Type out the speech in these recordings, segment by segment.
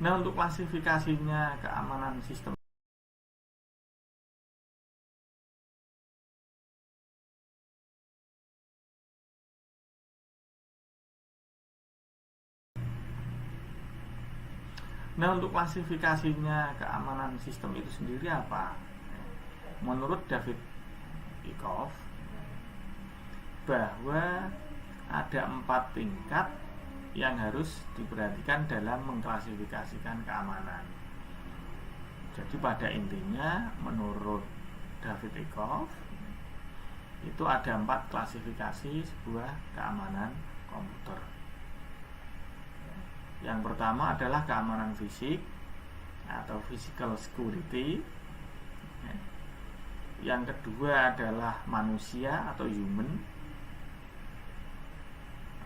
Nah, untuk klasifikasinya keamanan sistem. Nah, untuk klasifikasinya keamanan sistem itu sendiri apa? Menurut David Ickof, bahwa ada 4 tingkat yang harus diperhatikan dalam mengklasifikasikan keamanan. Jadi pada intinya menurut David Ickof itu ada 4 klasifikasi sebuah keamanan komputer. Yang pertama adalah keamanan fisik atau physical security. Yang kedua adalah manusia atau human.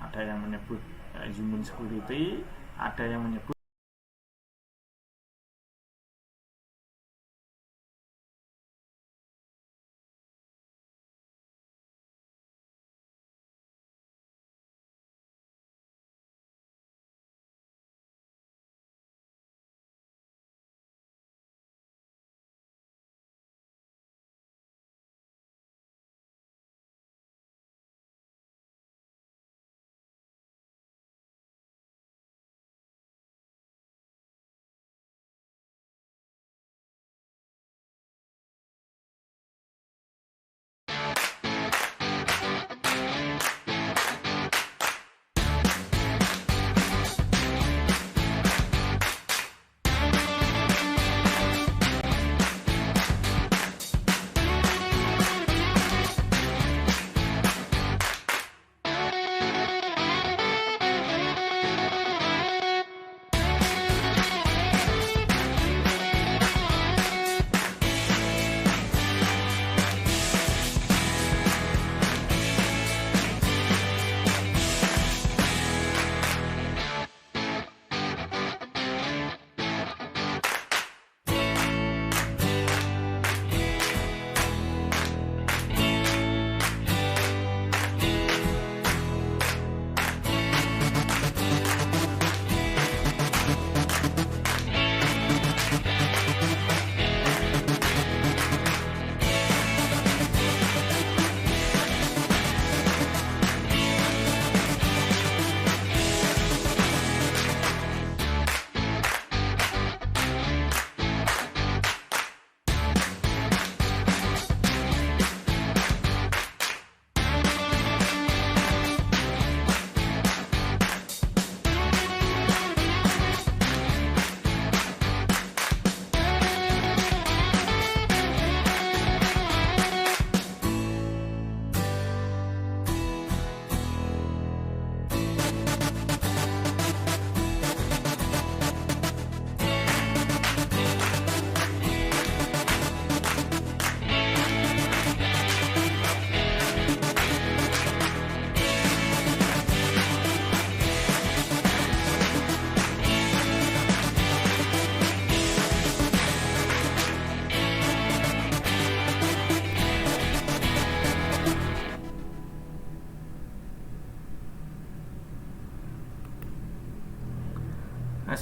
Ada yang menyebut human security, ada yang menyebut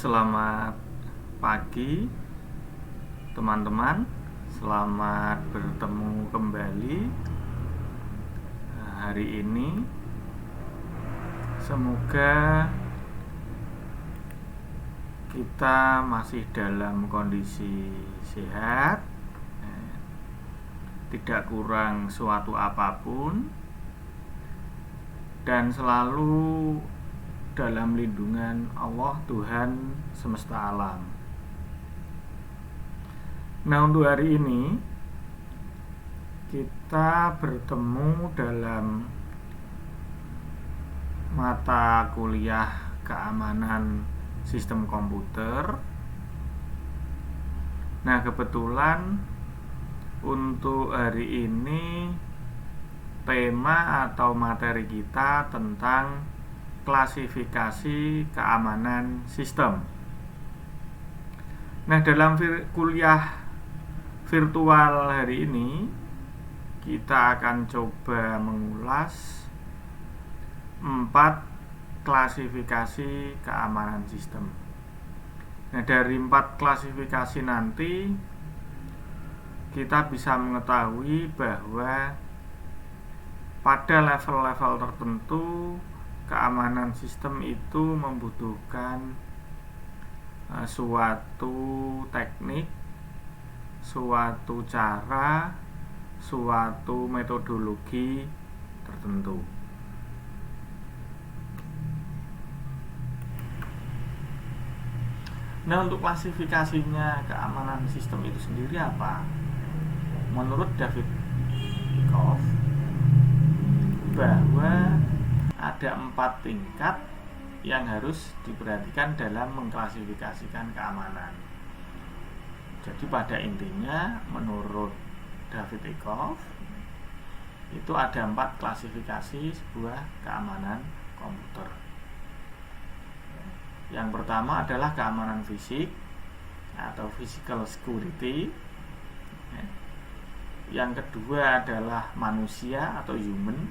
Selamat pagi teman-teman, selamat bertemu kembali hari ini. Semoga kita masih dalam kondisi sehat, tidak kurang suatu apapun, dan selalu dalam lindungan Allah, Tuhan semesta alam. Nah, untuk hari ini kita bertemu dalam mata kuliah keamanan sistem komputer. Nah, kebetulan untuk hari ini tema atau materi kita tentang klasifikasi keamanan sistem. Nah, dalam kuliah virtual hari ini kita akan coba mengulas 4 klasifikasi keamanan sistem. Nah, dari 4 klasifikasi nanti kita bisa mengetahui bahwa pada level-level tertentu keamanan sistem itu membutuhkan suatu teknik, suatu cara, suatu metodologi tertentu. Nah, untuk klasifikasinya keamanan sistem itu sendiri apa? Menurut David Eckhoff, bahwa ada 4 tingkat yang harus diperhatikan dalam mengklasifikasikan keamanan. Jadi pada intinya menurut David Eckhoff itu ada 4 klasifikasi sebuah keamanan komputer. Yang pertama adalah keamanan fisik atau physical security. Yang kedua adalah manusia atau human.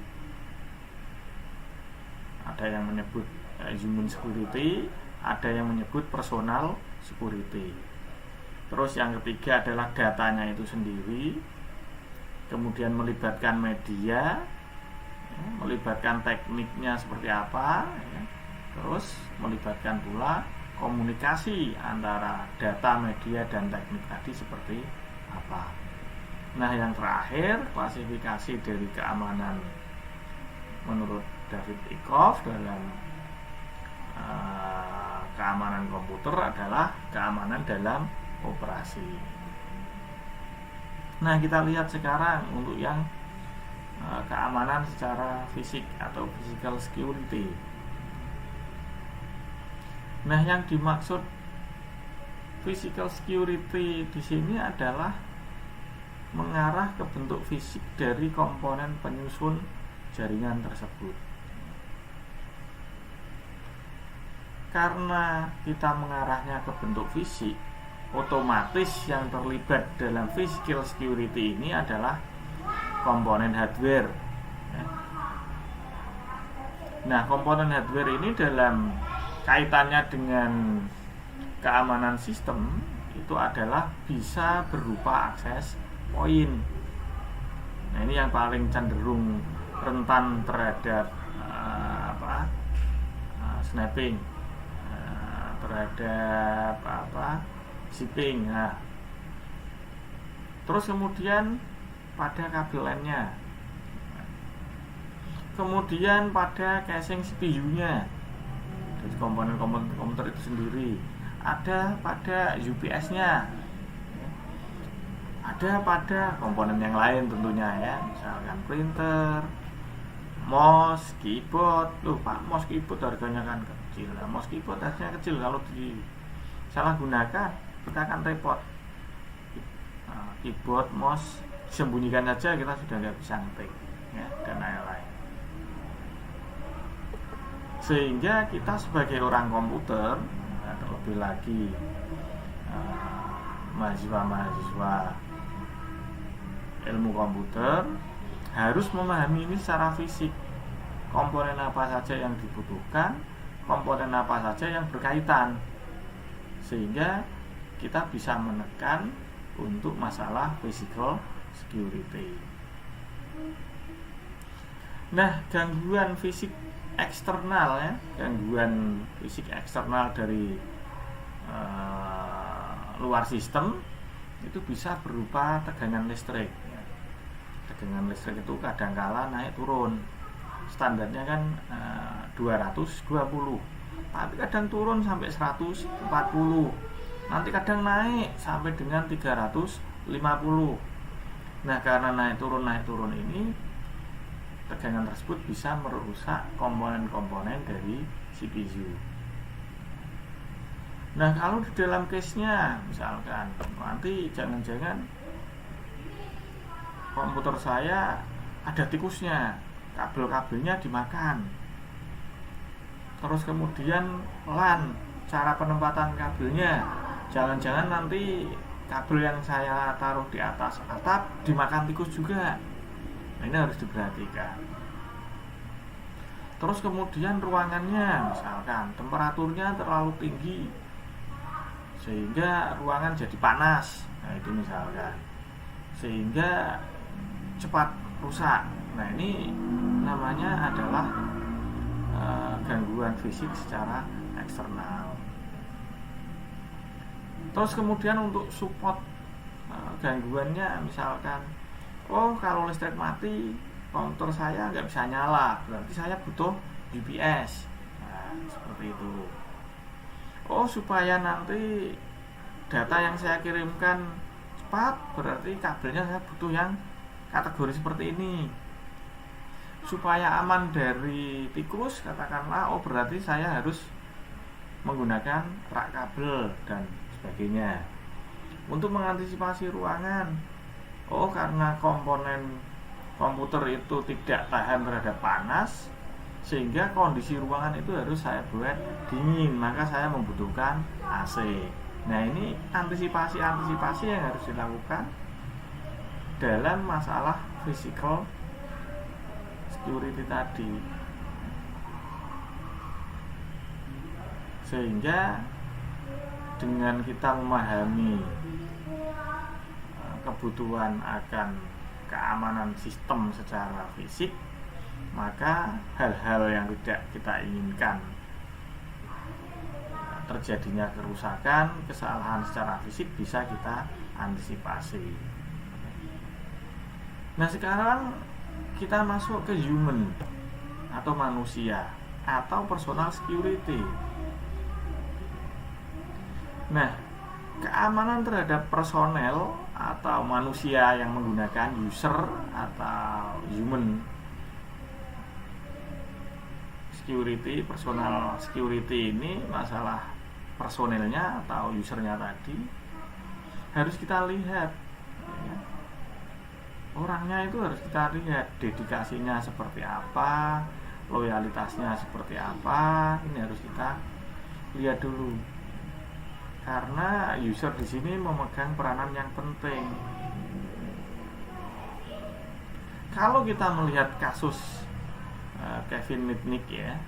Ada yang menyebut human security, ada yang menyebut personal security. Terus yang ketiga adalah datanya itu sendiri, kemudian melibatkan media, melibatkan tekniknya seperti apa, terus melibatkan pula komunikasi antara data, media, dan teknik tadi seperti apa. Nah, yang terakhir klasifikasi dari keamanan menurut David Eckhoff dalam keamanan komputer adalah keamanan dalam operasi. Nah, kita lihat sekarang untuk yang keamanan secara fisik atau physical security. Nah, yang dimaksud physical security di sini adalah mengarah ke bentuk fisik dari komponen penyusun jaringan tersebut. Karena kita mengarahnya ke bentuk fisik, otomatis yang terlibat dalam physical security ini adalah komponen hardware. Nah, komponen hardware ini dalam kaitannya dengan keamanan sistem itu adalah bisa berupa akses poin. Nah, ini yang paling cenderung rentan terhadap snapping, terhadap shipping. Nah, terus kemudian pada kabel LAN-nya, kemudian pada casing CPU-nya, jadi komponen-komponen komputer itu sendiri, ada pada UPS-nya, ada pada komponen yang lain tentunya ya, misalkan printer, mouse, keyboard. Pak, mouse keyboard harganya kan kecil. Nah, mouse keyboard harganya kecil, kalau disalahgunakan kita akan repot. Keyboard, mouse disembunyikan saja kita sudah nggak bisa ngetik ya, dan lain-lain. Sehingga kita sebagai orang komputer, terlebih lagi mahasiswa-mahasiswa ilmu komputer, harus memahami ini secara fisik. Komponen apa saja yang dibutuhkan, komponen apa saja yang berkaitan, sehingga kita bisa menekan untuk masalah physical security. Nah, gangguan fisik eksternal ya, gangguan fisik eksternal dari luar sistem itu bisa berupa tegangan listrik. Tegangan listrik itu kadangkala naik turun. Standarnya kan 220, tapi kadang turun sampai 140. nanti kadang naik sampai dengan 350. Nah, karena naik turun ini, tegangan tersebut bisa merusak komponen-komponen dari CPU. Nah, kalau di dalam case-nya misalkan nanti jangan-jangan komputer saya ada tikusnya, kabel-kabelnya dimakan, terus kemudian LAN, cara penempatan kabelnya, jangan-jangan nanti kabel yang saya taruh di atas atap dimakan tikus juga. Nah, ini harus diperhatikan. Terus kemudian ruangannya, misalkan temperaturnya terlalu tinggi sehingga ruangan jadi panas, nah itu misalkan, sehingga cepat rusak. Nah, ini namanya adalah gangguan fisik secara eksternal. Terus kemudian untuk support gangguannya, misalkan kalau listrik mati komputer saya nggak bisa nyala, berarti saya butuh UPS. Nah, seperti itu. Supaya nanti data yang saya kirimkan cepat, berarti kabelnya saya butuh yang kategori seperti ini. Supaya aman dari tikus, katakanlah, berarti saya harus menggunakan rak kabel dan sebagainya. Untuk mengantisipasi ruangan, karena komponen komputer itu tidak tahan terhadap panas, sehingga kondisi ruangan itu harus saya buat dingin, maka saya membutuhkan AC. Nah, ini antisipasi yang harus dilakukan dalam masalah physical security tadi, sehingga dengan kita memahami kebutuhan akan keamanan sistem secara fisik, maka hal-hal yang tidak kita inginkan, terjadinya kerusakan, kesalahan secara fisik, bisa kita antisipasi. Nah, sekarang kita masuk ke human atau manusia atau personal security. Nah, keamanan terhadap personel atau manusia yang menggunakan user atau human security, personal security ini, masalah personelnya atau usernya tadi harus kita lihat, ya. Orangnya itu harus kita lihat, dedikasinya seperti apa, loyalitasnya seperti apa, ini harus kita lihat dulu. Karena user di sini memegang peranan yang penting. Kalau kita melihat kasus Kevin Mitnick, ya,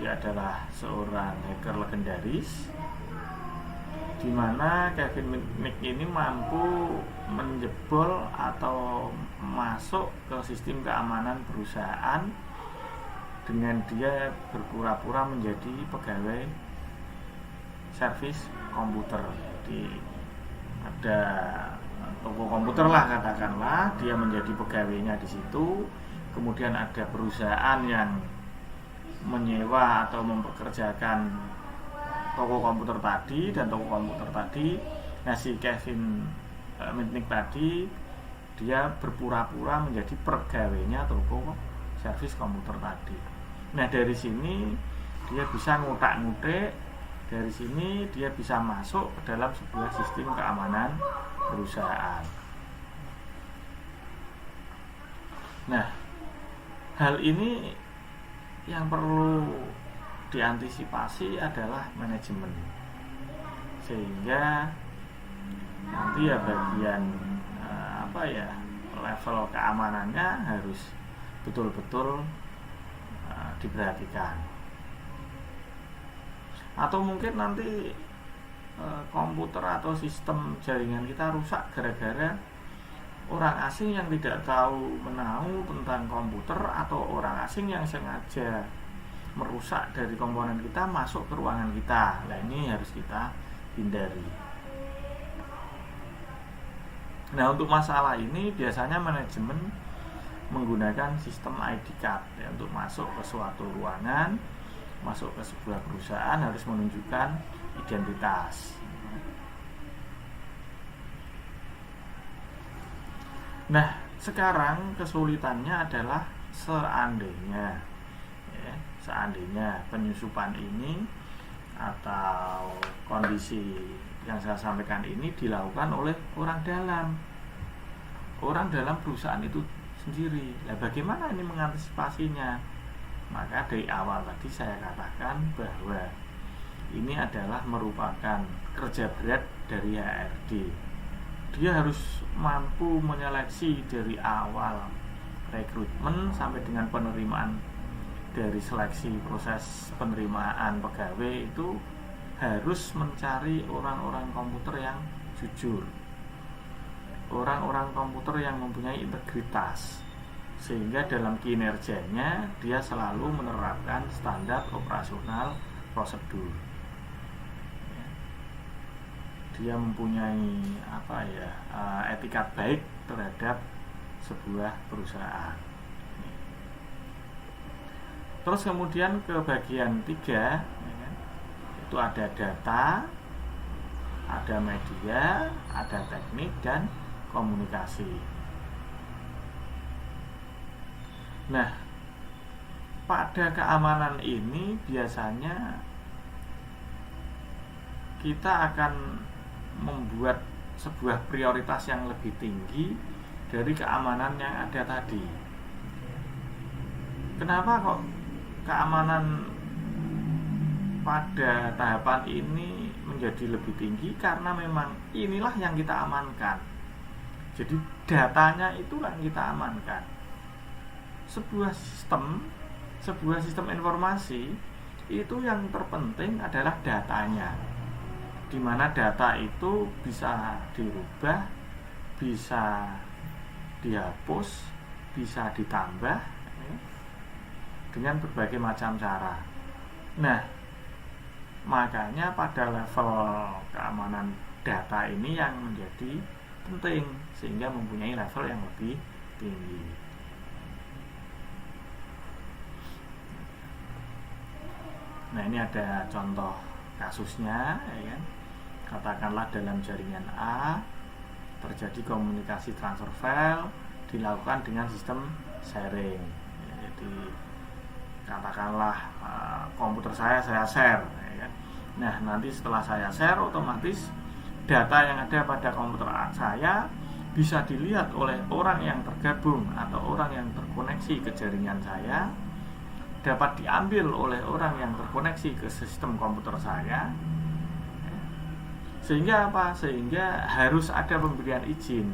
dia adalah seorang hacker legendaris, di mana Kevin Mitnick ini mampu menjebol atau masuk ke sistem keamanan perusahaan dengan dia berpura-pura menjadi pegawai servis komputer. Jadi ada toko komputer lah, katakanlah, dia menjadi pegawainya di situ. Kemudian ada perusahaan yang menyewa atau mempekerjakan toko komputer tadi, dan toko komputer tadi, si Kevin Mitnick tadi, dia berpura-pura menjadi pegawainya toko servis komputer tadi. Nah, dari sini dia bisa ngutak-ngutik, dari sini dia bisa masuk ke dalam sebuah sistem keamanan perusahaan. Nah, hal ini yang perlu diantisipasi adalah manajemen, sehingga nanti ya bagian level keamanannya harus betul-betul diperhatikan. Atau mungkin nanti komputer atau sistem jaringan kita rusak gara-gara orang asing yang tidak tahu menahu tentang komputer, atau orang asing yang sengaja merusak dari komponen kita masuk ke ruangan kita. Nah, ini harus kita hindari. Nah, untuk masalah ini biasanya manajemen menggunakan sistem ID card, ya, untuk masuk ke suatu ruangan, masuk ke sebuah perusahaan harus menunjukkan identitas. Nah, sekarang kesulitannya adalah seandainya penyusupan ini atau kondisi yang saya sampaikan ini dilakukan oleh orang dalam perusahaan itu sendiri. Nah, bagaimana ini mengantisipasinya? Maka dari awal tadi saya katakan bahwa ini adalah merupakan kerja berat dari HRD. Dia harus mampu menyeleksi dari awal rekrutmen sampai dengan penerimaan. Dari seleksi proses penerimaan pegawai itu harus mencari orang-orang komputer yang jujur, orang-orang komputer yang mempunyai integritas, sehingga dalam kinerjanya dia selalu menerapkan standar operasional prosedur. Dia mempunyai etikat baik terhadap sebuah perusahaan. Terus kemudian ke bagian 3 itu ada data, ada media, ada teknik dan komunikasi. Nah, pada keamanan ini biasanya kita akan membuat sebuah prioritas yang lebih tinggi dari keamanan yang ada tadi. Kenapa kok keamanan pada tahapan ini menjadi lebih tinggi? Karena memang inilah yang kita amankan. Jadi datanya itulah yang kita amankan. Sebuah sistem informasi itu yang terpenting adalah datanya, di mana data itu bisa dirubah, bisa dihapus, bisa ditambah dengan berbagai macam cara. Nah, makanya pada level keamanan data ini yang menjadi penting, sehingga mempunyai level yang lebih tinggi. Nah, ini ada contoh kasusnya, ya kan? Katakanlah dalam jaringan A terjadi komunikasi transfer file dilakukan dengan sistem sharing. Jadi katakanlah komputer saya share, ya kan? Nah, nanti setelah saya share, otomatis data yang ada pada komputer saya bisa dilihat oleh orang yang tergabung atau orang yang terkoneksi ke jaringan saya, dapat diambil oleh orang yang terkoneksi ke sistem komputer saya. Sehingga apa? Sehingga harus ada pemberian izin.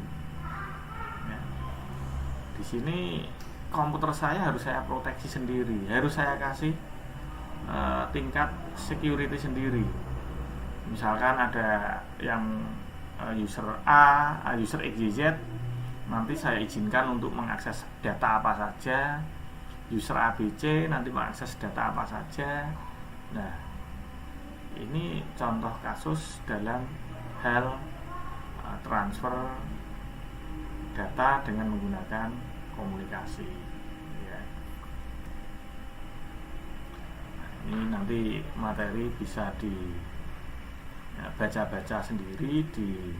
Di sini komputer saya harus saya proteksi sendiri, harus saya kasih tingkat security sendiri. Misalkan ada yang user A, user XYZ, nanti saya izinkan untuk mengakses data apa saja. User ABC nanti mengakses data apa saja. Nah, ini contoh kasus dalam hal transfer data dengan menggunakan komunikasi, ya. Nah, ini nanti materi bisa dibaca-baca sendiri di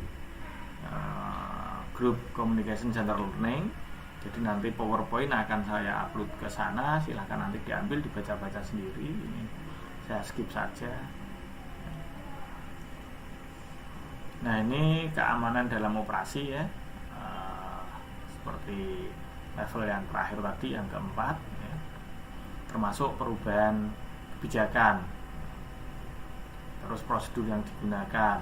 grup Communication Center Learning. Jadi nanti PowerPoint akan saya upload ke sana, silahkan nanti diambil, dibaca-baca sendiri. Ini saya skip saja. Nah, ini keamanan dalam operasi, ya. Seperti level yang terakhir tadi, yang keempat, ya. Termasuk perubahan kebijakan, terus prosedur yang digunakan.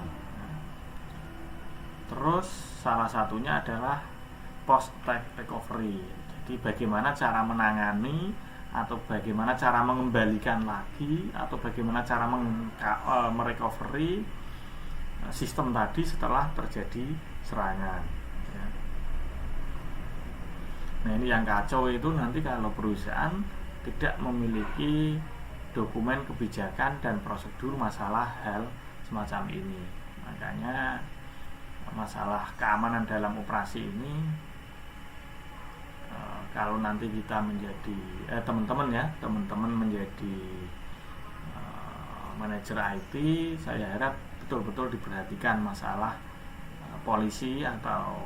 Terus salah satunya adalah post-track recovery. Jadi bagaimana cara menangani, atau bagaimana cara mengembalikan lagi, atau bagaimana cara merecovery sistem tadi setelah terjadi serangan, ya. Nah, ini yang kacau itu nanti kalau perusahaan tidak memiliki dokumen kebijakan dan prosedur masalah hal semacam ini. Makanya masalah keamanan dalam operasi ini, kalau nanti kita menjadi teman-teman menjadi manajer IT, saya harap betul-betul diperhatikan masalah polisi atau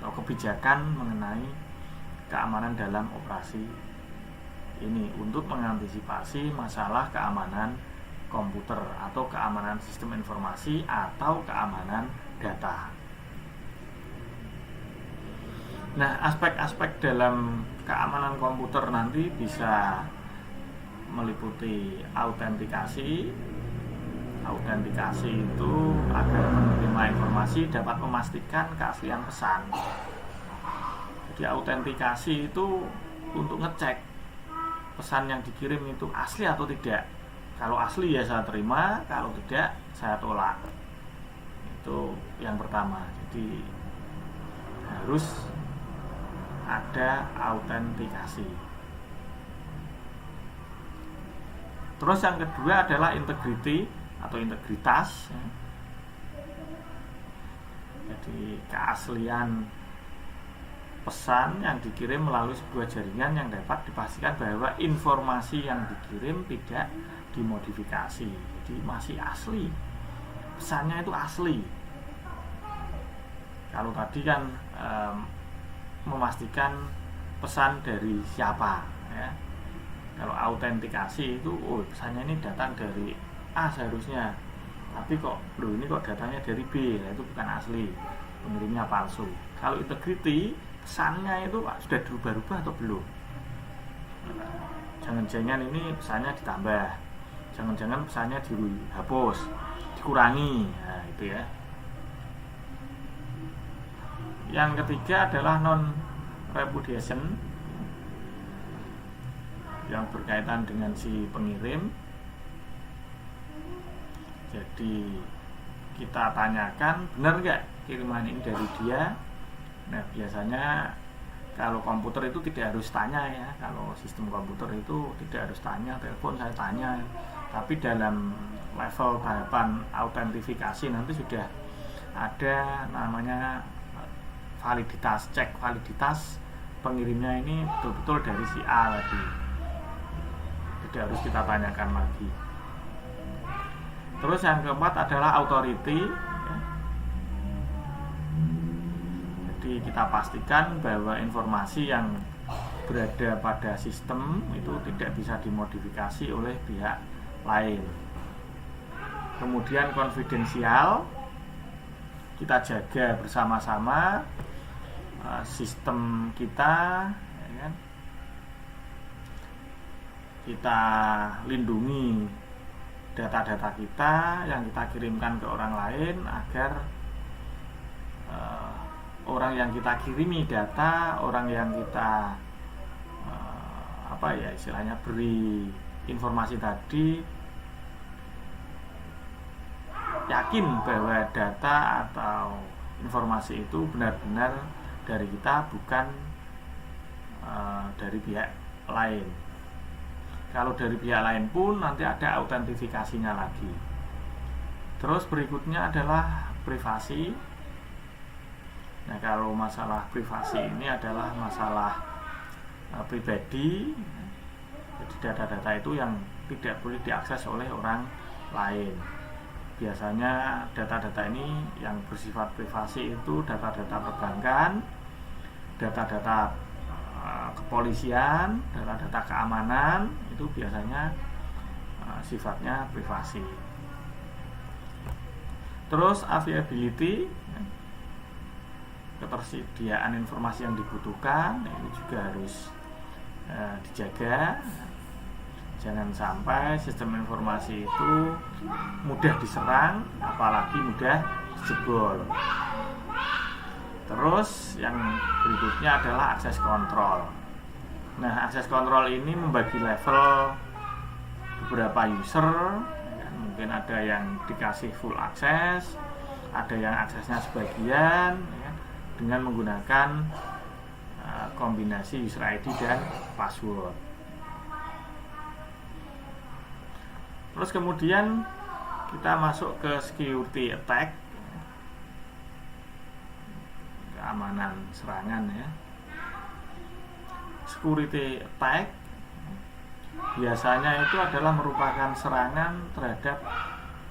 kebijakan mengenai keamanan dalam operasi ini untuk mengantisipasi masalah keamanan komputer atau keamanan sistem informasi atau keamanan data. Nah, aspek-aspek dalam keamanan komputer nanti bisa meliputi autentikasi. Autentikasi itu agar menerima informasi dapat memastikan keaslian pesan. Jadi autentikasi itu untuk ngecek pesan yang dikirim itu asli atau tidak. Kalau asli ya saya terima, kalau tidak saya tolak. Itu yang pertama. Jadi harus ada autentikasi. Terus yang kedua adalah integrity atau integritas. Jadi keaslian pesan yang dikirim melalui sebuah jaringan yang dapat dipastikan bahwa informasi yang dikirim tidak dimodifikasi. Jadi masih asli, pesannya itu asli. Kalau tadi kan memastikan pesan dari siapa, ya. Kalau autentikasi itu, pesannya ini datang dari A seharusnya, tapi ini kok datangnya dari B, itu bukan asli, pengirimnya palsu. Kalau integrity, pesannya itu sudah dirubah-rubah atau belum? Jangan-jangan ini pesannya ditambah, jangan-jangan pesannya dihapus, dikurangi, nah itu ya. Yang ketiga adalah non-repudiation, yang berkaitan dengan si pengirim. Jadi kita tanyakan benar nggak kiriman ini dari dia. Nah, biasanya kalau komputer itu tidak harus tanya ya. Kalau sistem komputer itu tidak harus tanya, telepon saya tanya. Tapi dalam level tahapan autentifikasi nanti sudah ada namanya validitas, cek validitas pengirimnya ini betul-betul dari si A lagi. Tidak harus kita tanyakan lagi. Terus yang keempat adalah authority, ya. Jadi kita pastikan bahwa informasi yang berada pada sistem itu tidak bisa dimodifikasi oleh pihak lain. Kemudian konfidensial, kita jaga bersama-sama sistem kita, ya kan? Kita lindungi data-data kita yang kita kirimkan ke orang lain agar orang yang kita kirimi data, orang yang kita istilahnya beri informasi tadi yakin bahwa data atau informasi itu benar-benar dari kita, bukan dari pihak lain. Kalau dari pihak lain pun nanti ada autentifikasinya lagi. Terus berikutnya adalah privasi. Nah, kalau masalah privasi ini adalah masalah pribadi. Jadi data-data itu yang tidak boleh diakses oleh orang lain. Biasanya data-data ini yang bersifat privasi itu data-data perbankan, data-data kepolisian, data-data keamanan, itu biasanya sifatnya privasi. Terus availability, ketersediaan informasi yang dibutuhkan, ini juga harus dijaga. Jangan sampai sistem informasi itu mudah diserang, apalagi mudah dijebol. Terus yang berikutnya adalah akses kontrol. Nah, akses kontrol ini membagi level beberapa user, ya, mungkin ada yang dikasih full akses, ada yang aksesnya sebagian, ya, dengan menggunakan kombinasi user ID dan password. Terus kemudian kita masuk ke security attack, keamanan serangan ya. Security attack biasanya itu adalah merupakan serangan terhadap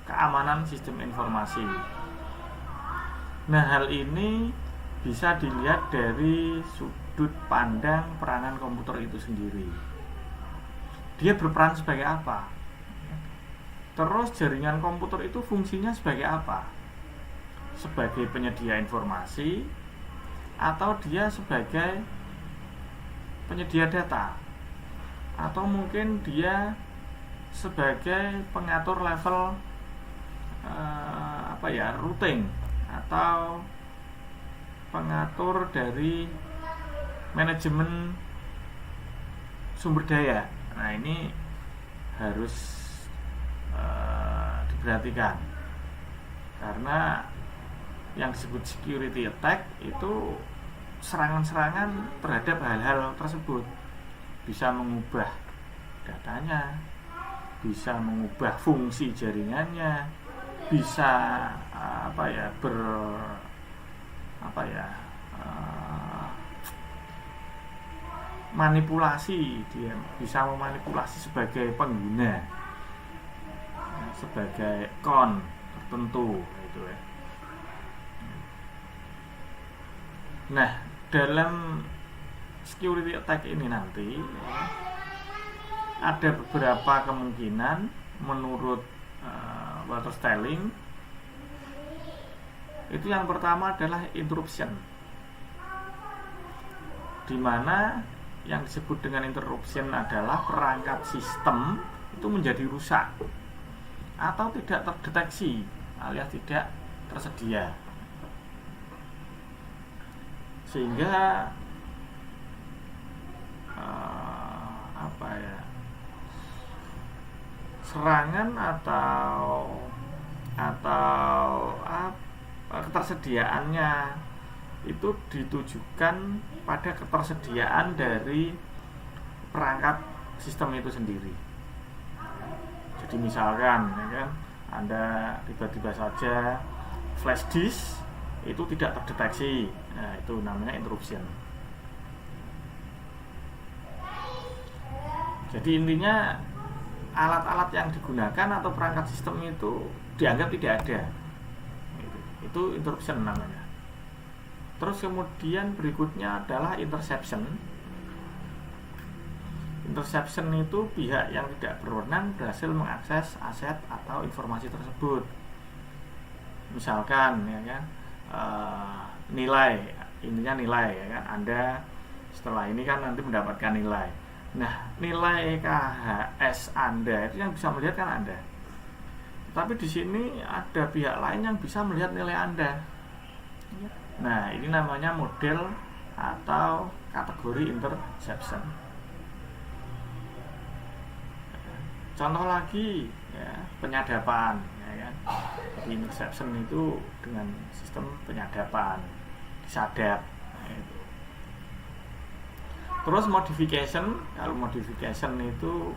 keamanan sistem informasi. Nah, hal ini bisa dilihat dari sudut pandang peranan komputer itu sendiri. Dia berperan sebagai apa? Terus jaringan komputer itu fungsinya sebagai apa? Sebagai penyedia informasi atau dia sebagai penyedia data? Atau mungkin dia sebagai pengatur level routing atau pengatur dari manajemen sumber daya. Nah, ini harus diperhatikan, karena yang disebut security attack itu serangan-serangan terhadap hal-hal tersebut, bisa mengubah datanya, bisa mengubah fungsi jaringannya, bisa manipulasi, dia bisa memanipulasi sebagai pengguna, sebagai kon tertentu gitu ya. Nah, dalam security attack ini nanti ada beberapa kemungkinan menurut Walter Stelling. Itu yang pertama adalah interruption, di mana yang disebut dengan interruption adalah perangkat sistem itu menjadi rusak atau tidak terdeteksi alias tidak tersedia, sehingga serangan atau ketersediaannya itu ditujukan pada ketersediaan dari perangkat sistem itu sendiri. Jadi misalkan ya kan, Anda tiba-tiba saja flash disk itu tidak terdeteksi, nah itu namanya interruption. Jadi intinya alat-alat yang digunakan atau perangkat sistem itu dianggap tidak ada, itu interruption namanya. Terus kemudian berikutnya adalah interception. Interception itu pihak yang tidak berwenang berhasil mengakses aset atau informasi tersebut. Misalkan ya kan, nilai, intinya nilai ya kan, Anda setelah ini kan nanti mendapatkan nilai. Nah, nilai KHS Anda itu yang bisa melihat kan Anda. Tapi di sini ada pihak lain yang bisa melihat nilai Anda. Nah, ini namanya model atau kategori interception. Contoh lagi ya, penyadapan ya kan. Jadi interception itu dengan sistem penyadapan, disadap. Nah, itu. Terus modification, kalau modification itu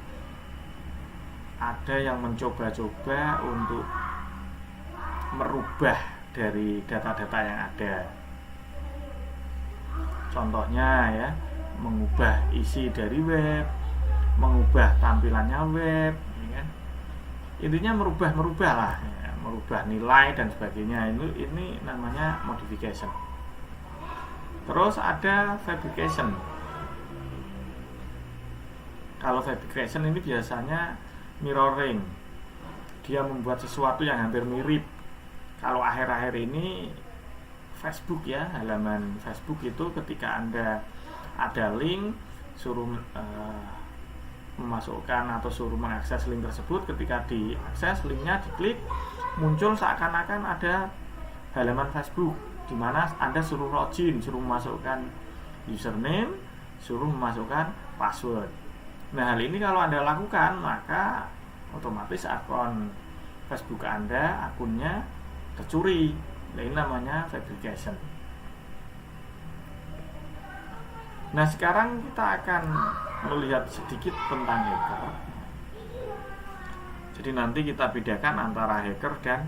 ada yang mencoba-coba untuk merubah dari data-data yang ada. Contohnya ya, mengubah isi dari web, mengubah tampilannya web, ya kan? Intinya merubah lah, ya, merubah nilai dan sebagainya. Ini namanya modification. Terus ada fabrication. Kalau fabrication ini biasanya mirroring, dia membuat sesuatu yang hampir mirip. Kalau akhir-akhir ini Facebook ya, halaman Facebook itu ketika Anda ada link, suruh memasukkan atau suruh mengakses link tersebut, ketika diakses linknya, diklik, muncul seakan-akan ada halaman Facebook di mana Anda suruh login, suruh memasukkan username, suruh memasukkan password. Nah, hal ini kalau Anda lakukan, maka otomatis akun Facebook Anda, akunnya tercuri. Nah, ini namanya fabrication. Nah, sekarang kita akan melihat sedikit tentang hacker. Jadi nanti kita bedakan antara hacker dan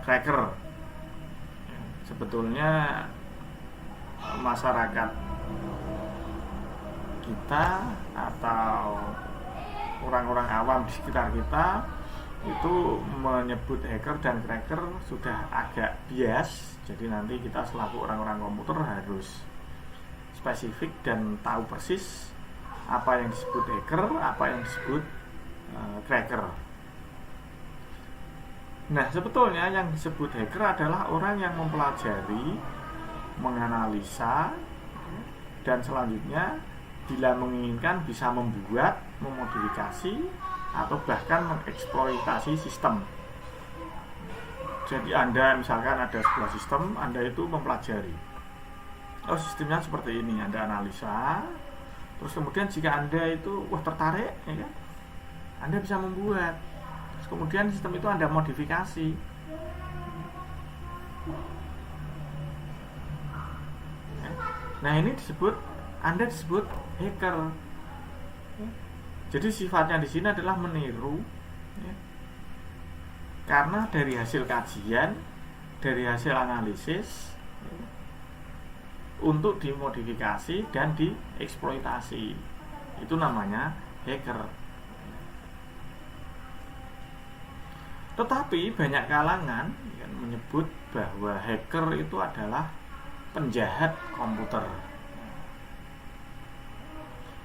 cracker. Sebetulnya masyarakat kita atau orang-orang awam di sekitar kita itu menyebut hacker dan cracker sudah agak bias. Jadi nanti kita selaku orang-orang komputer harus spesifik dan tahu persis apa yang disebut hacker, apa yang disebut cracker. Nah, sebetulnya yang disebut hacker adalah orang yang mempelajari, menganalisa, dan selanjutnya bila menginginkan bisa membuat, memodifikasi, atau bahkan mengeksploitasi sistem. Jadi Anda misalkan ada sebuah sistem, Anda itu mempelajari, oh sistemnya seperti ini, Anda analisa, terus kemudian jika Anda itu tertarik, ya kan, Anda bisa membuat. Terus kemudian sistem itu Anda modifikasi. Nah, ini Anda disebut hacker. Jadi sifatnya di sini adalah meniru, ya. Karena dari hasil kajian, dari hasil analisis, ya, untuk dimodifikasi dan dieksploitasi, itu namanya hacker. Tetapi banyak kalangan yang menyebut bahwa hacker itu adalah penjahat komputer.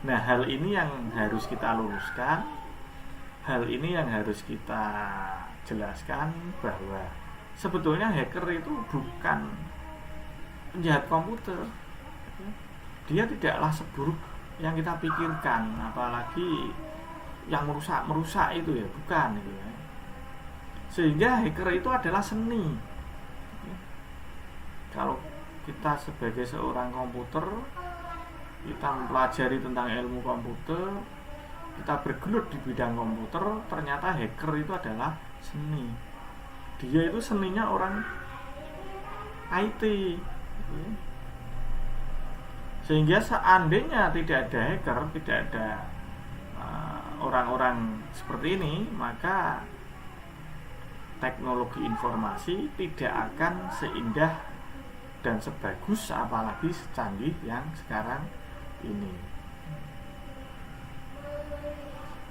Nah, hal ini yang harus kita luruskan, hal ini yang harus kita jelaskan, bahwa sebetulnya hacker itu bukan penjahat komputer. Dia tidaklah seburuk yang kita pikirkan, apalagi yang merusak itu ya, bukan itu ya. Sehingga hacker itu adalah seni. Kalau kita sebagai seorang komputer, kita mempelajari tentang ilmu komputer, kita bergelut di bidang komputer, ternyata hacker itu adalah seni. Dia itu seninya orang IT. Sehingga seandainya tidak ada hacker, tidak ada orang-orang seperti ini, maka teknologi informasi tidak akan seindah dan sebagus, apalagi secanggih yang sekarang ini.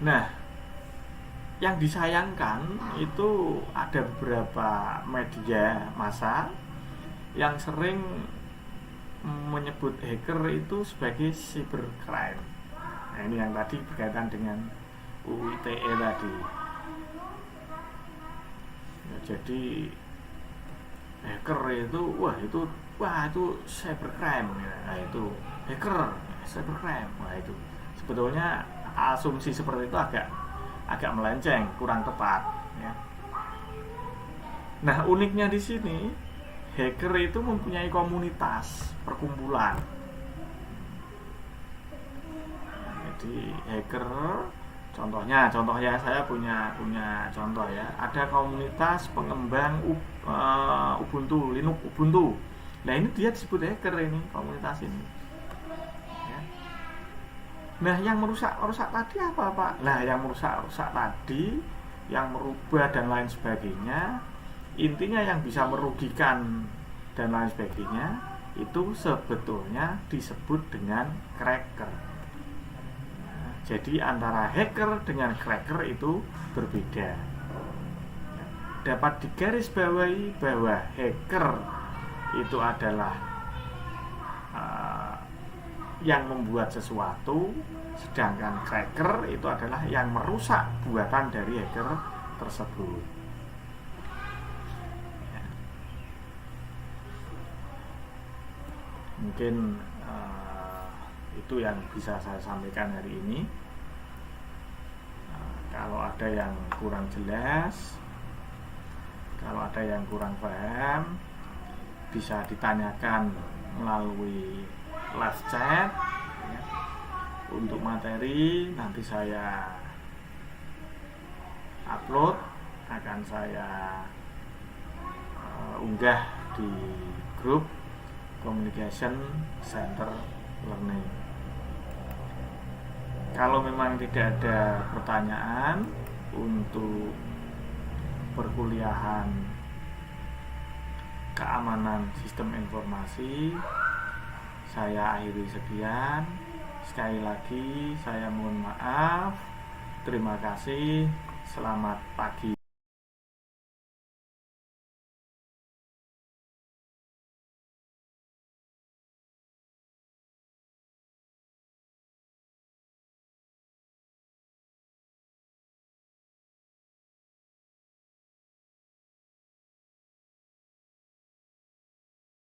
Nah, yang disayangkan itu ada beberapa media massa yang sering menyebut hacker itu sebagai cybercrime. Nah, ini yang tadi berkaitan dengan UU ITE tadi. Ya, jadi hacker itu itu cybercrime. Nah, itu hacker cybercrime. Nah, itu sebetulnya asumsi seperti itu agak melenceng, kurang tepat, ya. Nah, uniknya di sini hacker itu mempunyai komunitas, perkumpulan. Jadi hacker, contohnya saya punya contoh ya. Ada komunitas pengembang Ubuntu, Linux Ubuntu. Nah, ini dia disebut hacker, ini komunitas ini. Ya. Nah, yang merusak tadi apa, Pak? Nah, yang merusak tadi, yang merubah dan lain sebagainya, intinya yang bisa merugikan dan lain sebagainya, itu sebetulnya disebut dengan cracker. Nah, jadi antara hacker dengan cracker itu berbeda. Dapat digarisbawahi bahwa hacker itu adalah yang membuat sesuatu, sedangkan cracker itu adalah yang merusak buatan dari hacker tersebut. Ya. Mungkin itu yang bisa saya sampaikan hari ini. Kalau ada yang kurang jelas, kalau ada yang kurang paham, bisa ditanyakan melalui live chat, ya. Untuk materi nanti saya upload, akan saya unggah di grup Communication Center Learning. Kalau memang tidak ada pertanyaan untuk perkuliahan keamanan sistem informasi, saya akhiri sekian. Sekali lagi saya mohon maaf Terima kasih, selamat pagi.